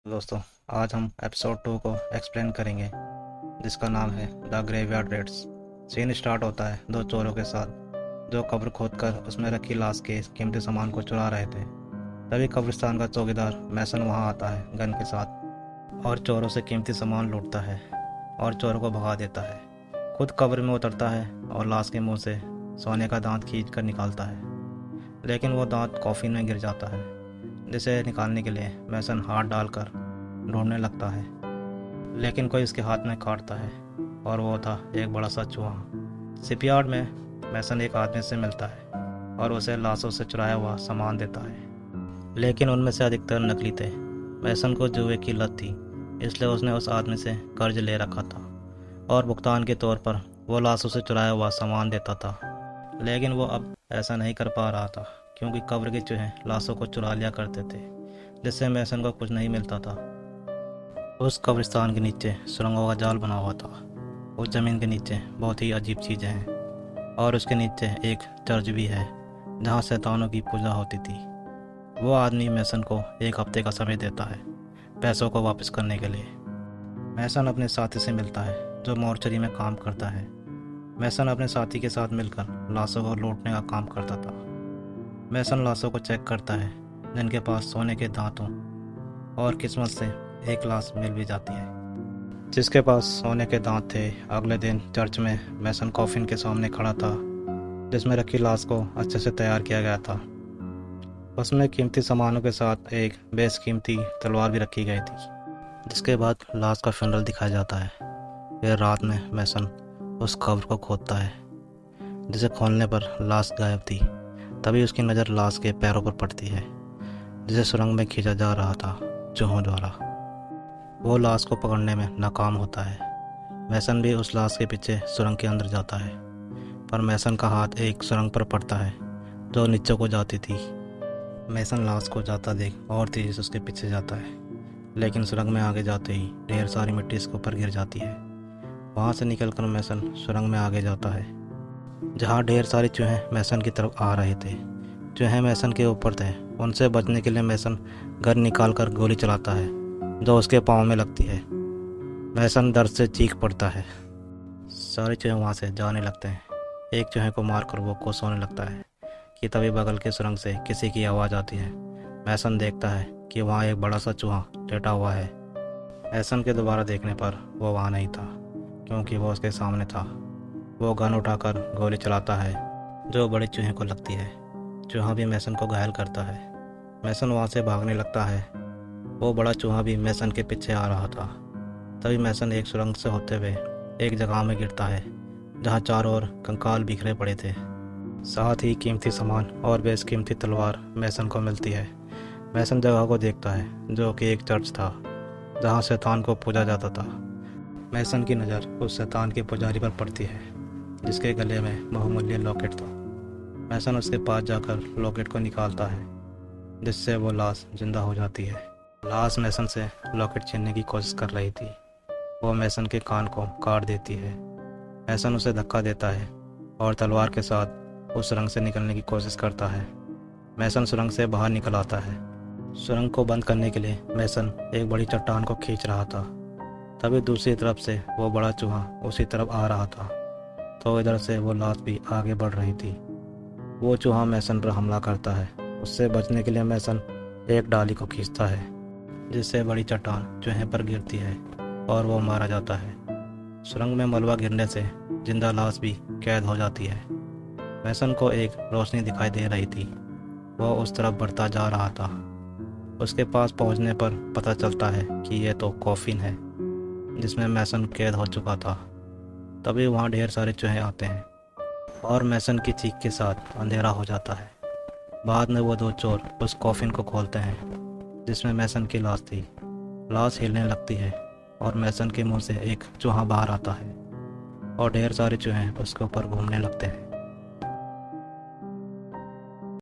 दोस्तों, आज हम एपिसोड 2 को एक्सप्लेन करेंगे, जिसका नाम है the graveyard rats. Scene start होता है दो चोरों के साथ जो कब्र खोदकर उसमें रखी लाश के कीमती सामान को चुरा रहे थे। तभी कब्रिस्तान का चौकीदार मैसन वहां आता है गन के साथ और चोरों से कीमती सामान लूटता है और चोरों को भगा देता है। खुद कब्र में उतरता है और लाश के मुंह से सोने का दांत खींच कर निकालता है, लेकिन वो दांत कॉफिन में गिर जाता है, जिसे निकालने के लिए मैसन हाथ डालकर ढूंढने लगता है, लेकिन कोई उसके हाथ में काटता है और वो था एक बड़ा सा चूहा। शिपयार्ड में मैसन एक आदमी से मिलता है और उसे लाशों से चुराया हुआ सामान देता है, लेकिन उनमें से अधिकतर नकली थे। मैसन को जुए की लत थी, इसलिए उसने उस आदमी से कर्ज ले रखा था और भुगतान के तौर पर वो लाशों से चुराया हुआ सामान देता था। लेकिन वो अब ऐसा नहीं कर पा रहा था क्योंकि कब्र के चूहे लाशों को चुरा लिया करते थे, जिससे मैसन को कुछ नहीं मिलता था। उस कब्रिस्तान के नीचे सुरंगों का जाल बना हुआ था। उस जमीन के नीचे बहुत ही अजीब चीज़ें हैं और उसके नीचे एक चर्च भी है जहाँ शैतानों की पूजा होती थी। वो आदमी मैसन को एक हफ्ते का समय देता है पैसों को वापस करने के लिए। मैसन अपने साथी से मिलता है जो मोर्चरी में काम करता है। मैसन अपने साथी के साथ मिलकर लाशों को लूटने का काम करता था। मैसन लाशों को चेक करता है जिनके पास सोने के दांतों और किस्मत से एक लाश मिल भी जाती है जिसके पास सोने के दांत थे। अगले दिन चर्च में मैसन कॉफिन के सामने खड़ा था जिसमें रखी लाश को अच्छे से तैयार किया गया था। उसमें कीमती सामानों के साथ एक बेशकीमती तलवार भी रखी गई थी। जिसके बाद लाश का फ्यूनरल दिखाया जाता है। फिर रात में मैसन उस कब्र को खोदता है, जिसे खोलने पर लाश गायब थी। तभी उसकी नज़र लाश के पैरों पर पड़ती है जिसे सुरंग में खींचा जा रहा था चूहों द्वारा। वो लाश को पकड़ने में नाकाम होता है। मैसन भी उस लाश के पीछे सुरंग के अंदर जाता है, पर मैसन का हाथ एक सुरंग पर पड़ता है जो नीचे को जाती थी। मैसन लाश को जाता देख और तेजी से उसके पीछे जाता है, लेकिन सुरंग में आगे जाते ही ढेर सारी मिट्टी इसके ऊपर गिर जाती है। वहाँ से निकलकर मैसन सुरंग में आगे जाता है जहाँ ढेर सारे चूहे मैसन की तरफ आ रहे थे। चूहे मैसन के ऊपर थे। उनसे बचने के लिए मैसन गन निकालकर गोली चलाता है जो उसके पाँव में लगती है। मैसन दर्द से चीख पड़ता है। सारे चूहे वहाँ से जाने लगते हैं। एक चूहे को मारकर वो खुश होने लगता है कि तभी बगल के सुरंग से किसी की आवाज़ आती है। मैसन देखता है कि वहाँ एक बड़ा सा चूहा लेटा हुआ है। मैसन के दोबारा देखने पर वो वहाँ नहीं था क्योंकि वो उसके सामने था। वो गन उठाकर गोली चलाता है जो बड़े चूहे को लगती है। चूहा भी मैसन को घायल करता है। मैसन वहाँ से भागने लगता है। वो बड़ा चूहा भी मैसन के पीछे आ रहा था। तभी मैसन एक सुरंग से होते हुए एक जगह में गिरता है जहाँ चारों ओर कंकाल बिखरे पड़े थे। साथ ही कीमती सामान और बेशकीमती तलवार मैसन को मिलती है। मैसन जगह को देखता है जो कि एक चर्च था जहाँ शैतान को पूजा जाता था। मैसन की नज़र उस शैतान के पुजारी पर पड़ती है जिसके गले में बहुमूल्य लॉकेट था। मैसन उसके पास जाकर लॉकेट को निकालता है जिससे वो लाश जिंदा हो जाती है। लाश मैसन से लॉकेट छीनने की कोशिश कर रही थी। वो मैसन के कान को काट देती है। मैसन उसे धक्का देता है और तलवार के साथ उस सुरंग से निकलने की कोशिश करता है। मैसन सुरंग से बाहर निकल आता है। सुरंग को बंद करने के लिए मैसन एक बड़ी चट्टान को खींच रहा था। तभी दूसरी तरफ से वो बड़ा चूहा उसी तरफ आ रहा था, तो इधर से वो लाश भी आगे बढ़ रही थी। वो चूहा मैसन पर हमला करता है। उससे बचने के लिए मैसन एक डाली को खींचता है जिससे बड़ी चट्टान चूहे पर गिरती है और वो मारा जाता है। सुरंग में मलबा गिरने से जिंदा लाश भी कैद हो जाती है। मैसन को एक रोशनी दिखाई दे रही थी। वो उस तरफ बढ़ता जा रहा था। उसके पास पहुंचने पर पता चलता है कि यह तो कॉफिन है जिसमें मैसन कैद हो चुका था। तभी वहाँ ढेर सारे चूहे आते हैं और मैसन की चीख के साथ अंधेरा हो जाता है। बाद में वो दो चोर उस कॉफिन को खोलते हैं जिसमें मैसन की लाश थी। लाश हिलने लगती है और मैसन के मुंह से एक चूहा बाहर आता है और ढेर सारे चूहे उसके ऊपर घूमने लगते हैं।